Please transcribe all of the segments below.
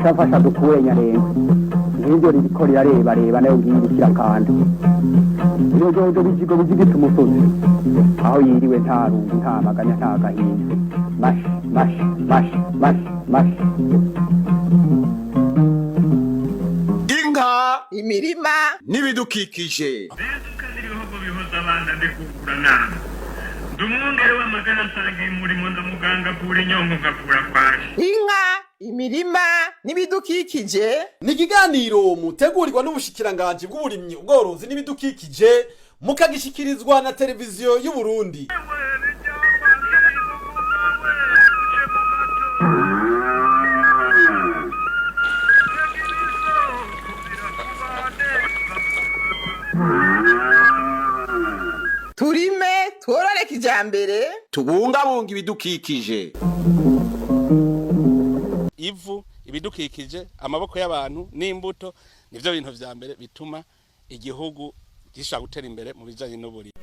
Shafasha dukure Nyarenga nk'ibyo ririko reba nayo ngiyi kirakanda iyo jojo bijigo bijigita umusozi aho yiriwe nta rungu nta maganya nta gahinda mash inka imirima n'ibidukikije ibihugu bihuza abana ndikugura nama ndumwungere w'amagana nsangiye umurimo ndamuganga avura inyongo ngavura kwaje. inka imirima n'ibidukikije ni ikiganiro mutegurirwa n'ubushikiranganji bw'uburimyi ubworozi n'ibidukikije mukagishikirizwa na televiziyo y'u Burundi. turime tworore kijambere tubungabunga ibidukikije. Ivu, ibidukikije, amaboko y'abantu n'imbuto nivyo bintu vya mbere bituma igihugu gishobora gutera imbere mu bijanye n'uburimyi.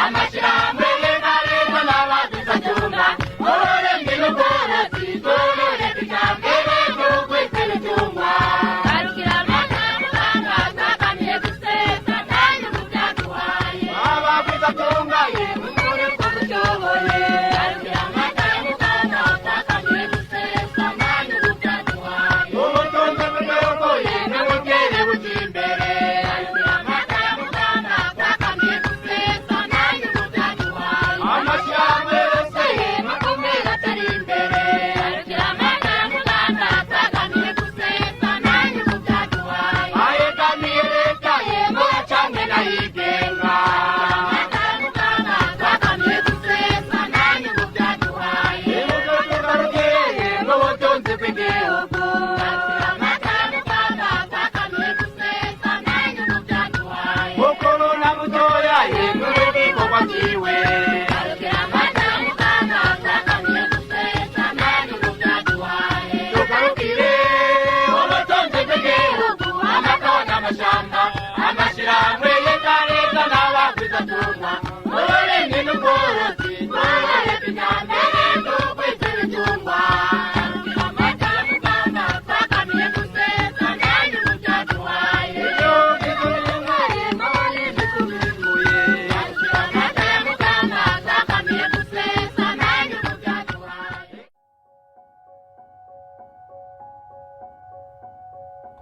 Amashira hamwe na leta n'abandi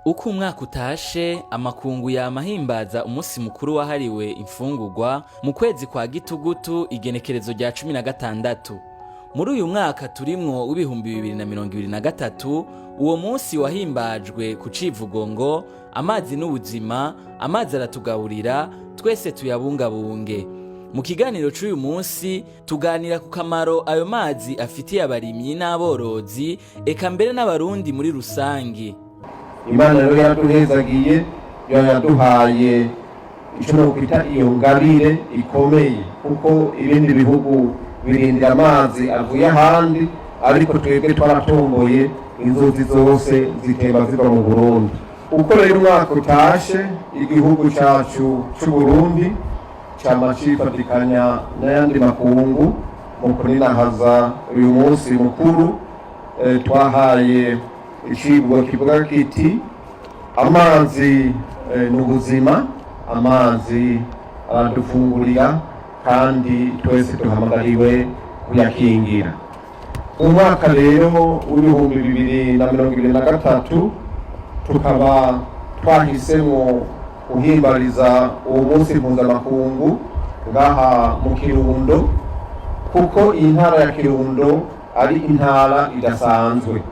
Uko umwaka utashe amakungu yamahimbaza umunsi mukuru wahariwe imfungurwa mu kwezi kwa Gitugutu igenekerezo rya 16. Muri uyu mwaka turimwo w'ibihumbi 2023 uwo munsi wahimbajwe ku civugo ngo amazi n'ubuzima, amazi aratugaburira, twese tuyabungabunge. Mu kiganiro c'uyu munsi tuganira ku kamaro ayo mazi afitiye abarimyi n'aborozi eka mbere n'abarundi muri rusangi. Imana rero yaraduhezagiye yaduhaye icyo nokwita iyo ngabire ikomeye kuko ibindi bihugu birindira amazi avuye ahandi ariko twebwe twaratomboye inzuzi zose zitemba ziva mu Burundi. Uko rero umwaka utashe igihugu cyacu cy'u Burundi cyama cifatikanya n'ayandi makungu mu kuninahaza uyu munsi mukuru twahaye icibwa kivuga kiti amazi n'ubuzima, amazi aradufungurira kandi twese duhamagariwe kuyakingira. Umwaka rero w'ibihumbi 2023 tukaba twahisemo guhimbariza uwo munsi mpuzamakungu ngaha mu Kirundo kuko iyi ntara ya Kirundo ari intara idasanzwe.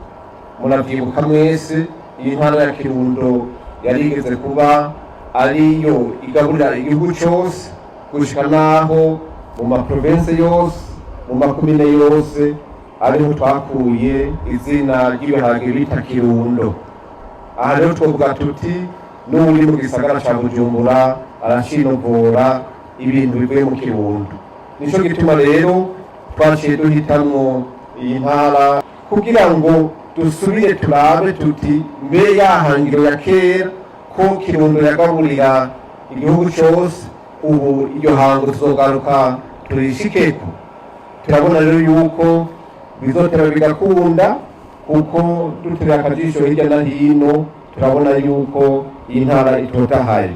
Munavyibuka mwese iyi ntara ya Kirundo yarigeze kuba ariyo igaburira igihugu cyose gushika naho mu maprovince yose mu makomine yose ariho twakuye izina ry'ibiharage bita Kirundo. Aha rero twovuga tuti n'uri mu gisagara ca Bujumbura arashinovora ibintu bivuye mu Kirundo. Nico gituma rero twaciye duhitamwo iyi ntara kugira ngo dusubire turabe tuti mbe yahangiro ya kera ko Kirundo yagaburira igihugu cyose, ubu iryo hango tuzogaruka turishikeko. Turabona rero yuko bizotera bigakunda kuko dutera akajisho hirya na hino turabona yuko iyi ntara itotahaye.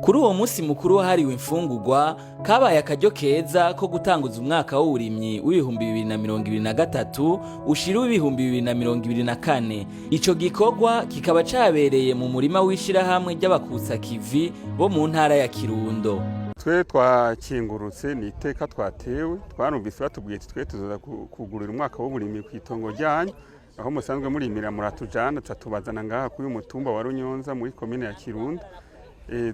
Kuri uwo munsi mukuru wahariwe imfungurwa kabaye akaryo keza ko gutanguza umwaka w'uburimyi w'ibihumbi 2023 ushira w'ibihumbi 2024. Ico gikorwa kikaba cabereye mu murima w'ishirahamwe ry'abakutsa kivi bo mu ntara ya Kirundo. Twe twakingurutse ni iteka twatewe, twarumvise batubwiye twe tuzoza kugurira umwaka w'uburimyi ku itongo ryanyu aho musanzwe murimira muratujana tatubazana ngaha kuri umutumba wa Runyonza muri komine ya Kirundo.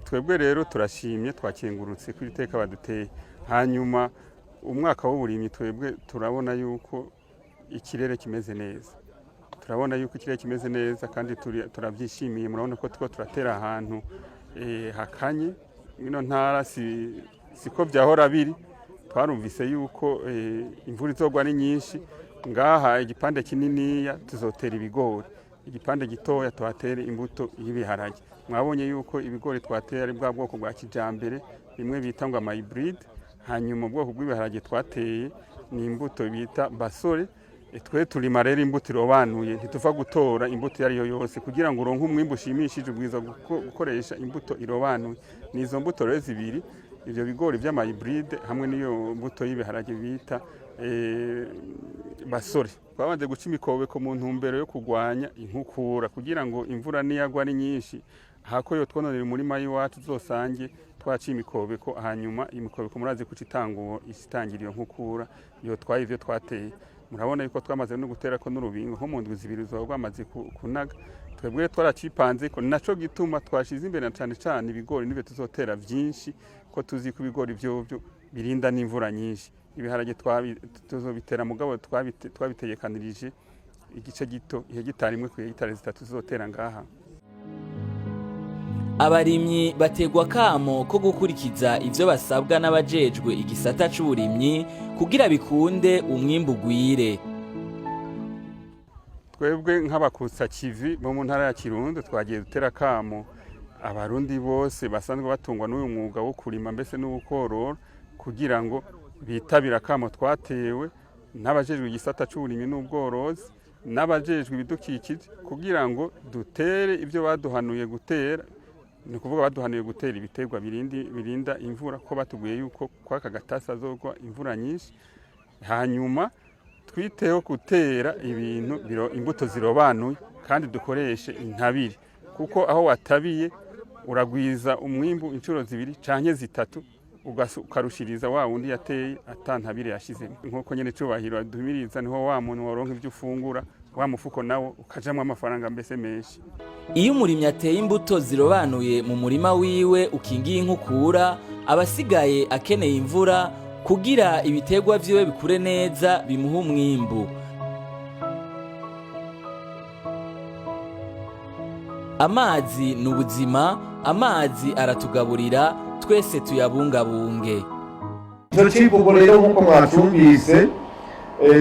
Twebwe rero turashimye twakingurutse kuri iteka baduteye. Hanyuma umwaka w'uburimyi twebwe turabona yuko ikirere kimeze neza. Turabona yuko ikirere kimeze neza kandi turabyishimiye. Murabona ko tuko turatera ahantu hakanye. Ino ntara siko byahora biri. Twarumvise yuko imvura izogwa ari nyinshi. Ngaha igipande kininiya tuzotera ibigori, igipande gitoya tuhatere imbuto y'ibiharage. Mwabonye yuko ibigori twateye ari bwa bwoko bwa kijambere bimwe bita ngo ama hybrid. Hanyuma ubwoko bw'ibiharage twateye ni imbuto bita basore. Twe turima rero imbuto irobanuye, ntituva gutora imbuto yari yo yose kugira ngo uronke umwimbo ushimishije ubwiza gukoresha imbuto irobanuye. Nizo mbuto rero zibiri, ivyo bigori by'ama hybrid hamwe niyo mbuto y'ibiharage bita basore. Twabanje guca imikobeko mu ntumbero yo kugwanya inkukura kugira ngo imvura niyagwa ari nyinshi hako yo twononera umurima y'iwacu zosange twaciye imikobeko. Hanyuma imikobeko murazi kucitanguwo isitangira iyo nkukura iyo twaye ivyo twateye. Murabona yuko twamaze no gutera ko n'urubingo nko mu ndwi zibiri rwamaze kunaga. Twebwe twaracipanze ko naco gituma twashize imbere cyane cyane ibigori nibe tuzotera byinshi ko tuzi ko ibigori byo birinda n'imvura nyinshi. Ibiharage tuzobitera mugabo twabitegekanirije igice gito hegitari imwe ku hegitari 3 tuzotera ngaha. Abarimyi bategwa kamo ko gukurikiza ivyo basabwa n'abajejwe igisata c'uburimyi kugira bikunde umwimbu gwire. Twebwe nk'abakutsa kivi bo mu ntara ya Kirundo twagiye dutera kamo abarundi bose basanzwe batungwa n'uyu mwuga wo kurima mbese n'ubukorora kugira ngo bitabira kamo twatewe n'abajejwe igisata c'uburimyi n'ubworozi n'abajejwe ibidukikije kugira ngo dutere ivyo baduhanuye gutera. Ni kuvuga baduhanuye gutera ibiterwa birinda imvura ko batubwiye yuko kwaka gatasa azogwa imvura nyinshi. Hanyuma twiteho gutera imbuto zirobanuye kandi dukoreshe intabire kuko aho watabiye uragwiza umwimbu inshuro 2 canke 3 ukarushiriza wa wundi yateye atantabire yashizemo nkuko nyene cubahiro adumiriza niho wa muntu woronka ivyo ufungura wa mufuko nawo ukajamwe amafaranga mbese menshi. Iyo umurimyi ateye imbuto zirobanuye mu murima wiwe ukingiye inkukura abasigaye akeneye imvura kugira ibitegwa vyiwe bikure neza bimuha umwimbu. Amazi n'ubuzima, amazi aratugaburira, twese tuyabungabunge. Ico civugo rero nkuko mwacumbise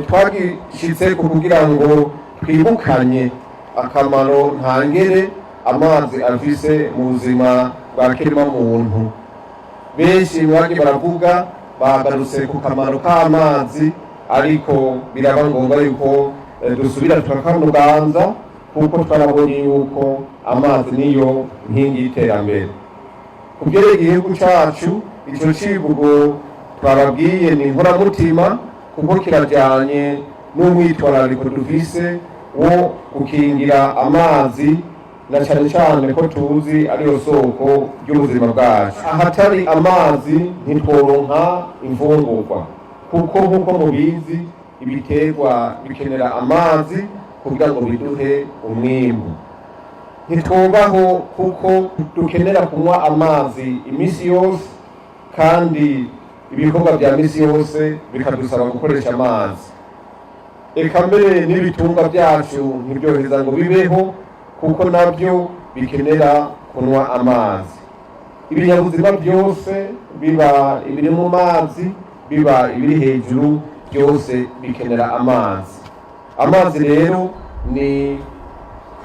twagishitse kugira ngo twibukanye akamaro ntangere amazi afise mu buzima bwa kirema muntu. Benshi baravuga bagarutse ku kamaro k'amazi ariko biraba ngombwa yuko dusubira tukakamuganza kuko twarabonye yuko amazi niyo nkingi y'iterambere. Kugereye igihugu cacu ico civugo twababwiye ni inkoramutima kuko kirajyanye n'umwitwarariko dufise wo gukingira amazi na cyane cyane ko tuzi ariyo soko ry'ubuzima bwacu. Ahatari amazi ntitworonka imfungurwa kuko nkuko mubizi ibiterwa bikenera amazi kugira ngo biduhe umwimbu. Ntitwobaho kuko dukenera kunywa amazi imisi yose kandi ibikorwa bya misi yose bikadusaba gukoresha amazi. Eka mbere n'ibitungwa byacu ntibyoheza ngo bibeho kuko nabyo bikenera kunywa amazi. Ibinyabuzima byose biba ibiri mu mazi biba ibiri hejuru byose bikenera amazi. Amazi rero ni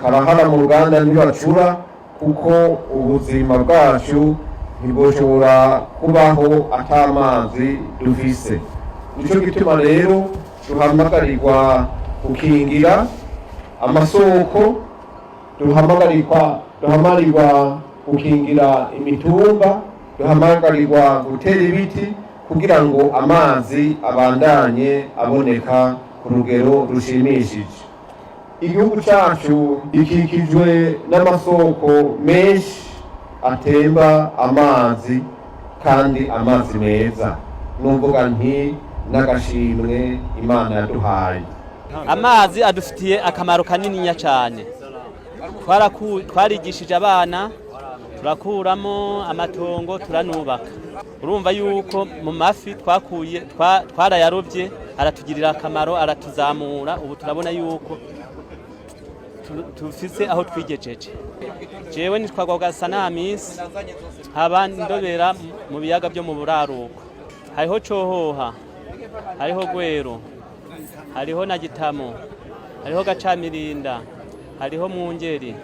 karahara mu ruganda ntibacura kuko ubuzima bwacu ntibwoshobora kubaho atamazi dufise. Nico gituma rero duhamagarirwa gukingira amasoko, duhamagarirwa gukingira imitumba, duhamagarirwa gutera ibiti kugira ngo amazi abandanye aboneka ku rugero rushimishije. Igihugu cyacu gikikijwe n'amasoko menshi atemba amazi kandi amazi meza. Numvuga nti n'agashimwe Imana yaduhaye. Amazi adufitiye akamaro kanini cyane. Twarigishije abana turakuramo amatongo turanubaka. Urumva yuko mu mafi twarayarobye aratugirira akamaro aratuzamura. Ubu turabona yuko tufise aho twigejeje. Jewe nitwagwa Gasanamisi haba ndobera mu biyaga byo mu buraruko. Hariho Cohoha, hariho Gwero, hariho na Gitamo, hariho Gacamirinda, hariho Mwungeri,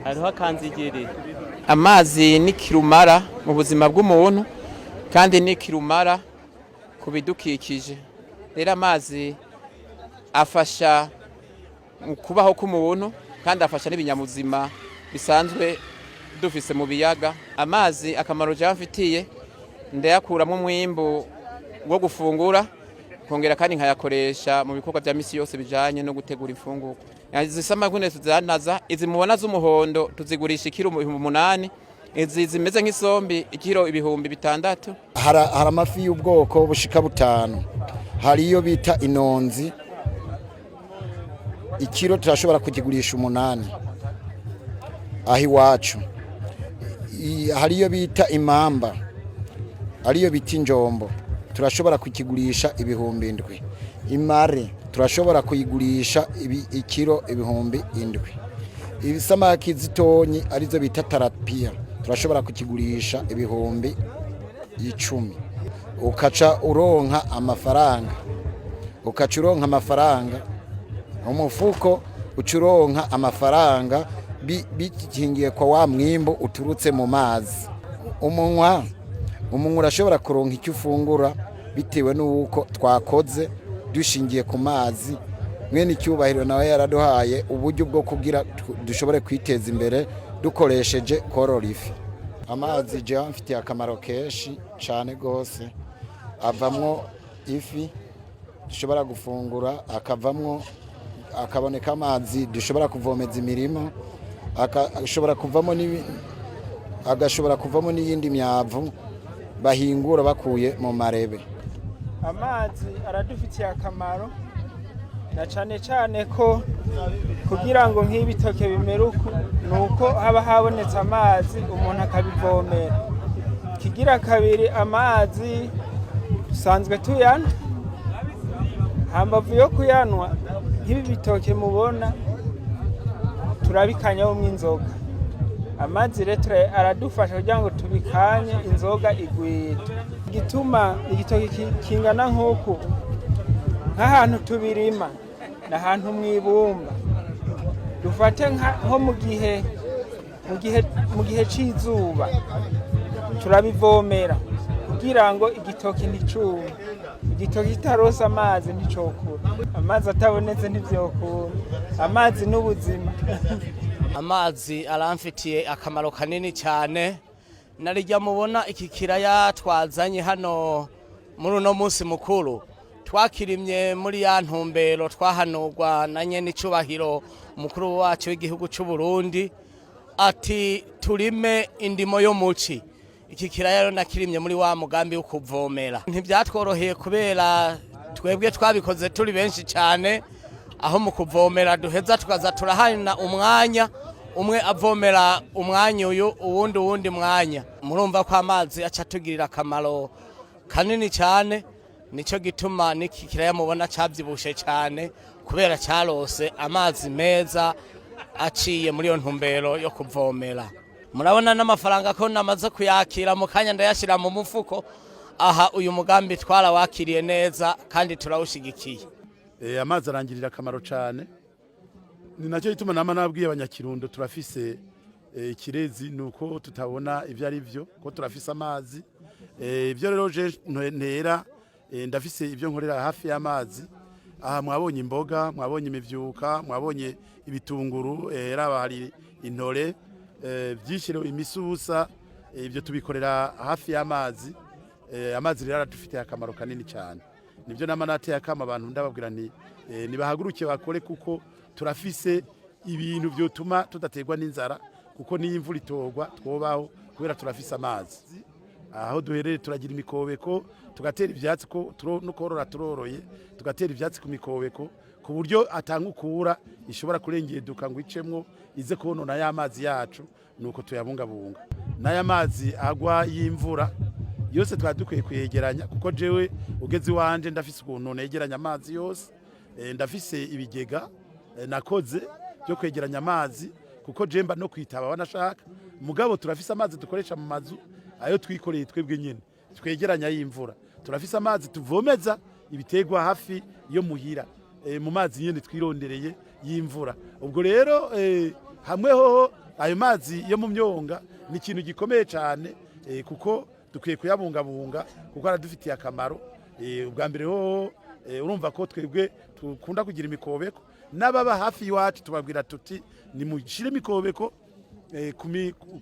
hariho Kanzigiri. Amazi ni kirumara mu buzima bw'umuntu kandi ni kirumara ku bidukikije. Rero amazi afasha mu kubaho k'umuntu kandi afasha n'ibinyamuzima bisanzwe dufise mu biyaga. Amazi akamaro cyafitiye ndayakuramo umwimbu wo gufungura kongera kandi nkayakoresha mu bikorwa bya misi yose bijanye no gutegura imfungurwa. Izisama kune tuzanaza izi mubona z'umuhondo tuzigurisha ikiro 800, izi zimeze nk'isombi ikiro 600. Hari amafi y'ubwoko bushika 5. Hari iyo bita inonzi ikiro turashobora kugigurisha 8 ahi wacu. Hari iyo bita imamba, ariyo bita injombo turashobora kukigurisha 7,000. Imare turashobora kuyigurisha ikiro 7,000. Ibisamaki zitonyi arizo bita tarapia turashobora kukigurisha 10,000. Ukaca uronka amafaranga umufuko ucuronka amafaranga bikingiye kwa wa mwimbo uturutse mu mazi. Umunwa urashobora kuronka icyo ufungura bitewe n'uko twakoze dushingiye ku mazi. Mwene icyubahiro nawe yaraduhaye uburyo bwo kugira dushobore kwiteza imbere dukoresheje korora ifi. Amazi je amfitiye akamaro kenshi cyane gose, avamwo ifi dushobora gufungura akavamwo akaboneka amazi dushobora kuvomeza imirima agashobora kuvamo n'iyindi myavu bahingura bakuye mu marebe. Amazi aradufitiye akamaro na cyane ko kugira ngo nk'ibitoke bimeruka nuko haba habonetse amazi umuntu akabivomera. Kigira kabiri amazi dusanzwe tuyana hambavu yo kuyanwa nk'ibi bitoke mubona turabikanyaho mw'inzoga. Amazi rero aradufasha kugira ngo tubikanye inzoga igwire. Gituma igitoki kingana nk'uku nk'ahantu tubirima n'ahantu mw'ibumba dufate nko mu gihe c'izuba turabivomera kugira ngo igitoki nticume. Igitoki kitarose amazi nticokura. Amazi atabonetse ntivyokura. Amazi n'ubuzima. Amazi aramfitiye akamaro kanini cyane. Narijya mubona iki kiraya twazanye hano muri uno munsi mukuru twakirimye muri ya ntumbero twahanurwa na nyene icubahiro umukuru wacu w'igihugu cy'u Burundi ati turime indimo yo muci. Iki kiraya rero nakirimye muri wa mugambi wo kuvomera. Ntibyatworoheye kubera twebwe twabikoze turi benshi cyane, aho mu kuvomera duheza tukaza turahana umwanya umwe avomera umwanya uyu uwundi mwanya. Murumva ko amazi aca tugirira akamaro kanini cyane, nico gituma niki kiraya mubona cavyibushe cyane kubera cyarose amazi meza aciye muri yo ntumbero yo kuvomera. Murabona n'amafaranga ko namaze kuyakira mu kanya ndayashira mu mufuko. Aha uyu mugambi twarawakiriye neza kandi turawushigikiye. Amazi arangirira akamaro cyane, ni nacyo gituma nama nabwiye abanyakirundo turafise ikirezi nuko tutabona ivyo ari byo ko turafise amazi. Ivyo rero je ntera ndafise ivyo nkorera hafi y'amazi. Aha mwabonye imboga, mwabonye imivyuka, mwabonye ibitunguru, raba hari intore, byishiro imisusa, ibyo tubikorera hafi y'amazi. Amazi rero aradufitiye akamaro kanini cyane. Nibyo namanateye akama abantu ndababwira nti nibahaguruke bakore kuko turafise ibintu byotuma tudaterwa n'inzara kuko ni imvura itogwa twobaho kubera turafise amazi. Aho duherere turagira imikobeko tugatera ivyatsi ko no korora turoroye tugatera ivyatsi ku mikobeko ku buryo atankukura ishobora kurengeduka ngo icemwo ize konona ya mazi yacu nuko tuyabungabunga. N'aya mazi agwa y'imvura yose twadukwiye kuyegeranya kuko jewe ugeze wanje ndafise ukuntu negeranya amazi yose. Ndafise ibigega nakoze byo kwegeranya amazi kuko jemba no kwitaba wanashaka mugabo turafise amazi dukoresha mu mazu ayo twikoreye twebwe nyene twegeranya y'imvura. Turafise amazi tuvomeza ibitegwa hafi yo muhira mu mazi nyene twirondereye y'imvura. Ubwo rero hamwe ho ayo mazi yo mu myonga ni ikintu gikomeye cyane kuko dukwiye kuyabungabunga kuko aradufitiye akamaro. Ubwa mbere ho urumva ko twebwe tukunda kugira imikobeko n'ababa hafi iwacu tubabwira tuti ni mushire imikobeko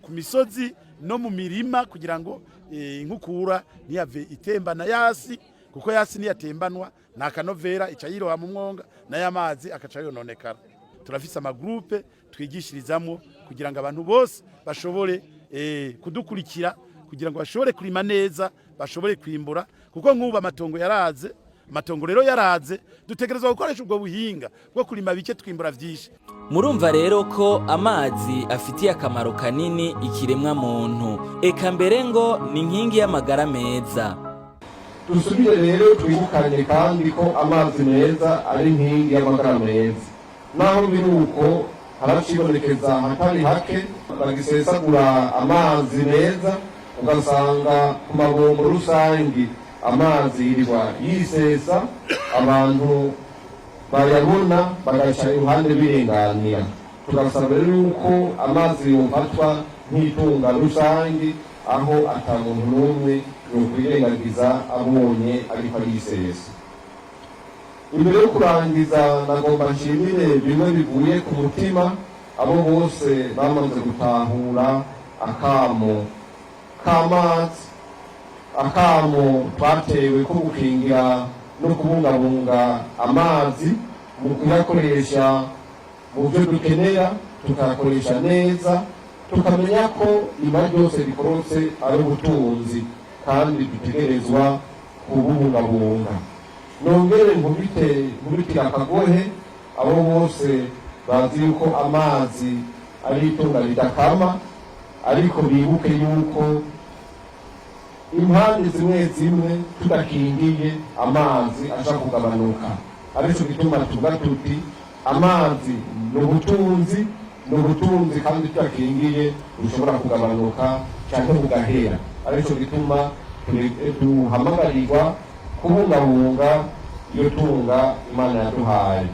ku misozi no mu mirima kugira ngo inkukura ntiyave itembana yasi kuko yasi niyatembanwa nta kanovera ica yiroha mu mwonga n'aya mazi akaca yononekara. Turafise amagroupe twigishirizamo kugira ngo abantu bose bashobore kudukurikira kugira ngo bashobore kurima neza bashobore kwimbura kuko nk'ubu amatongo rero yaraze dutegerezwa gukoresha ubwo buhinga bwo kurima bike twimbura vyinshi. Murumva rero ko amazi afitiye akamaro kanini ikiremwa muntu, eka mbere ngo ni inkingi y'amagara meza. Dusubire rero twibukanye kandi ko amazi meza ari inkingi y'amagara meza. Naho biruko haracibonekeza hatari hake bagisesagura amazi meza ugasanga ku mabombo rusangi amazi yirirwa yisesa abantu bayabona bagaca iruhande birenganira. Tugasaba rero yuko amazi yofatwa nk'itunga rusangi aho atamuntu n'umwe yokwirengagiza abonye ariko yisesa. Imbere yo kurangiza nagomba nshimire bimwe bivuye ku mutima abo bose bamaze gutahura akamo k'amazi, akamo twatewe ko gukingira no kubungabunga amazi mu kuyakoresha mu byo dukenera, tukayakoresha neza, tukamenya ko iba ryose rikorotse ari ubutunzi kandi dutegerezwa kubungabunga. Nongere nkubitira akagohe abo bose bazi yuko amazi ari itunga ridakama, ariko bibuke yuko impande zimwe tudakingiye amazi aja kugabanuka. Arico gituma tuvuga tuti amazi ni ubutunzi kandi tudakingiye bushobora kugabanuka cyangwa bugahera. Arico gituma duhamagarirwa kubungabunga iyo tunga Imana yaduhaye.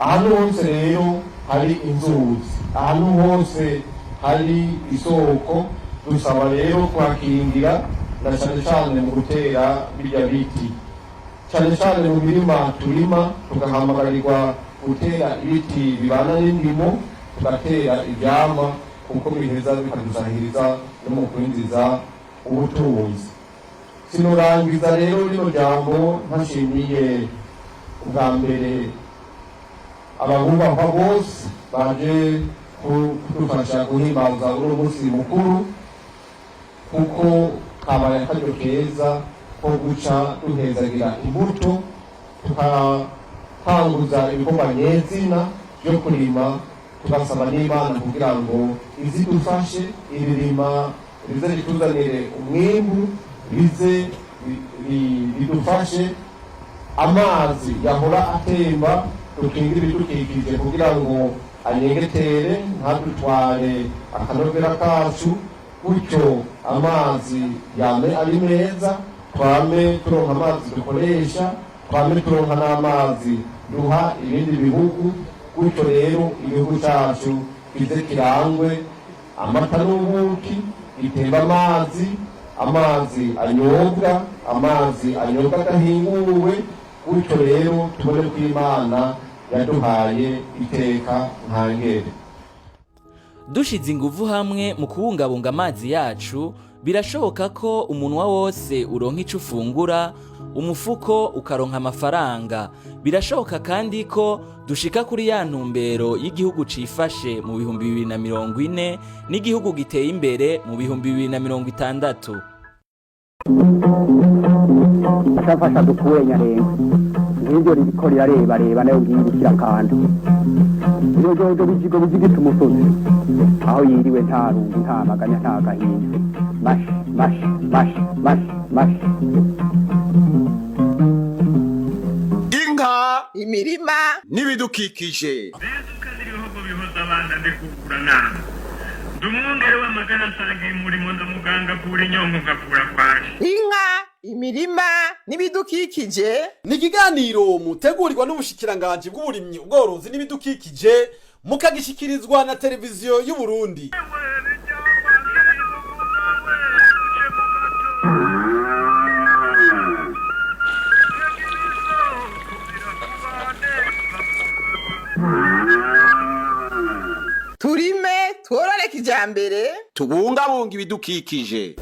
Ahantu hose rero hari inzuzi, ahantu hose hari isoko, dusaba rero kuhakingira, na cyane cyane mu gutera birya biti, cyane cyane mu mirima turima, tugahamagarirwa gutera ibiti bibana n'indimo, tugatera ivyamwa kuko biheza bikadusahiriza no mu kwinjiza ubutunzi. Sinorangiza rero rino jambo ntashimiye ubwa mbere ababumva bose baje kudufasha guhimbaza uno munsi mukuru, kuko kabaye akaryo keza ko guca duhezagira imbuto, tukatanguza ibikorwa nyezina byo kurima, tugasaba n'Imana kugira ngo izidufashe ibirima bize bituzanire umwimbu, bize bidufashe amazi yahora atemba, tukingira ibidukikije kugira ngo anyengetere ntadutware akanovera kacu, gutyo amazi yame ari meza, twame turonka amazi dukoresha, twame turonka n'amazi duha ibindi bihugu, gutyo rero igihugu cyacu kize kirangwe amata n'ubuki, gitemba amazi anyobwa adahinguwe, gutyo rero tubone ko Imana yaduhaye iteka ntangere. Dushize inguvu hamwe mu kubungabunga amazi yacu, birashoboka ko umunwa wose uronka ico ufungura, umufuko ukaronka amafaranga. Birashoboka kandi ko dushika kuri ya ntumbero y'igihugu cifashe mu 2040 n'igihugu giteye imbere mu 2060. Shafasha dukure Nyarenga, ngiryo ririko rirareba nayo ngirikira kandi iyo jojo bijigo bijigita umusozi, aho yiriwe nta rungu nta maganya nta gahinda, mash. Inka, imirima n'ibidukikije. Bezuka n'ibihugu bihoza abana ndikugura nama. Dumwongere w'amagana nsangiye umurimo ndamuganga pura inyongo ngapura kwaje. Inka, imirima n'ibidukikije ni ikiganiro mutegurirwa n'ubushikiranganji bw'uburimyi, ubworozi n'ibidukikije, mukagishikirizwa na televiziyo y'u Burundi. turime tworore kijambere, tubungabunga ibidukikije.